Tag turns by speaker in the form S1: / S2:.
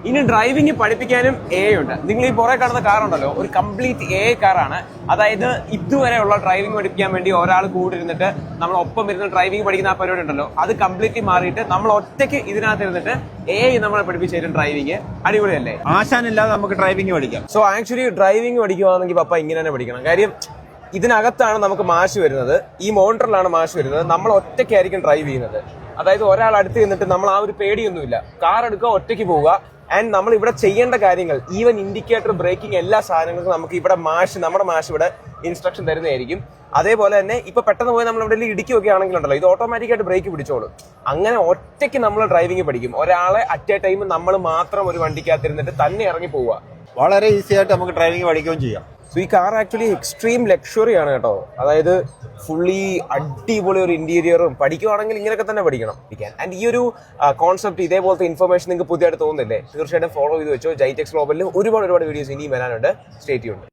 S1: ഇനി ഡ്രൈവിംഗ് പഠിപ്പിക്കാനും ഉണ്ട്. നിങ്ങൾ ഈ പുറകെ കാണുന്ന കാർ ഉണ്ടല്ലോ, ഒരു കംപ്ലീറ്റ് കാറാണ്. അതായത് ഇതുവരെയുള്ള ഡ്രൈവിംഗ് പഠിപ്പിക്കാൻ വേണ്ടി ഒരാൾ കൂടെ ഇരുന്നിട്ട് നമ്മൾ ഒപ്പം ഇരുന്ന് ഡ്രൈവിംഗ് പഠിക്കുന്ന ആ പരിപാടി ഉണ്ടല്ലോ, അത് കംപ്ലീറ്റ്ലി മാറിയിട്ട് നമ്മൾ ഒറ്റയ്ക്ക് ഇതിനകത്ത് ഇരുന്നിട്ട് നമ്മളെ പഠിപ്പിച്ചു തരും ഡ്രൈവിംഗ്. അടിപൊളിയല്ലേ?
S2: ആശാനില്ലാതെ നമുക്ക് ഡ്രൈവിംഗ് പഠിക്കാം.
S1: സോ ആക്ച്വലി ഡ്രൈവിംഗ് പഠിക്കുവാണെങ്കിൽ പപ്പ ഇങ്ങനെ തന്നെ പഠിക്കണം. കാര്യം ഇതിനകത്താണ് നമുക്ക് മാഷ് വരുന്നത്, ഈ മോണിറ്ററിലാണ് മാഷ് വരുന്നത്. നമ്മൾ ഒറ്റയ്ക്കായിരിക്കും ഡ്രൈവ് ചെയ്യുന്നത്. അതായത് ഒരാൾ അടുത്ത് നിന്നിട്ട് നമ്മൾ ആ ഒരു പേടിയൊന്നുമില്ല, കാർ എടുക്കുക, ഒറ്റയ്ക്ക് പോവുക. ആൻഡ് നമ്മൾ ഇവിടെ ചെയ്യേണ്ട കാര്യങ്ങൾ, ഈവൻ ഇൻഡിക്കേറ്റർ, ബ്രേക്കിംഗ്, എല്ലാ സാധനങ്ങൾക്കും നമുക്ക് ഇവിടെ നമ്മുടെ മാഷ് ഇവിടെ ഇൻസ്ട്രക്ഷൻ തരുന്നതായിരിക്കും. അതേപോലെ തന്നെ ഇപ്പൊ പെട്ടെന്ന് പോയി നമ്മൾ ഇവിടെ ഇടിക്കുകയൊക്കെ ആണെങ്കിലുണ്ടല്ലോ, ഇത് ഓട്ടോമാറ്റിക്കായിട്ട് ബ്രേക്ക് പിടിച്ചോളും. അങ്ങനെ ഒറ്റയ്ക്ക് നമ്മൾ ഡ്രൈവിംഗ് പഠിക്കും. ഒരാളെ അറ്റ് എ ടൈം നമ്മൾ മാത്രം ഒരു വണ്ടിക്കകത്തിരുന്നിട്ട് തന്നെ ഇറങ്ങി പോവുക.
S2: വളരെ ഈസി ആയിട്ട് നമുക്ക് ഡ്രൈവിംഗ് പഠിക്കുകയും ചെയ്യാം.
S1: സോ ഈ കാർ ആക്ച്വലി എക്സ്ട്രീം ലക്ഷറി ആണ് കേട്ടോ. അതായത് ഫുള്ളി അടിപൊളി ഒരു ഇന്റീരിയറും. പഠിക്കുവാണെങ്കിൽ ഇങ്ങനെയൊക്കെ തന്നെ പഠിക്കണം. ആൻഡ് ഈ ഒരു കോൺസെപ്റ്റ്, ഇതേപോലത്തെ ഇൻഫർമേഷൻ നിങ്ങൾക്ക് പുതിയതായിട്ട് തോന്നുന്നില്ലേ? തീർച്ചയായിട്ടും ഫോളോ ചെയ്ത് വെച്ചോ. ജൈടെക്സ് ഗ്ലോബലിൽ ഒരുപാട് വീഡിയോസ് ഇനിയും വരാനുണ്ട്. Stay tuned.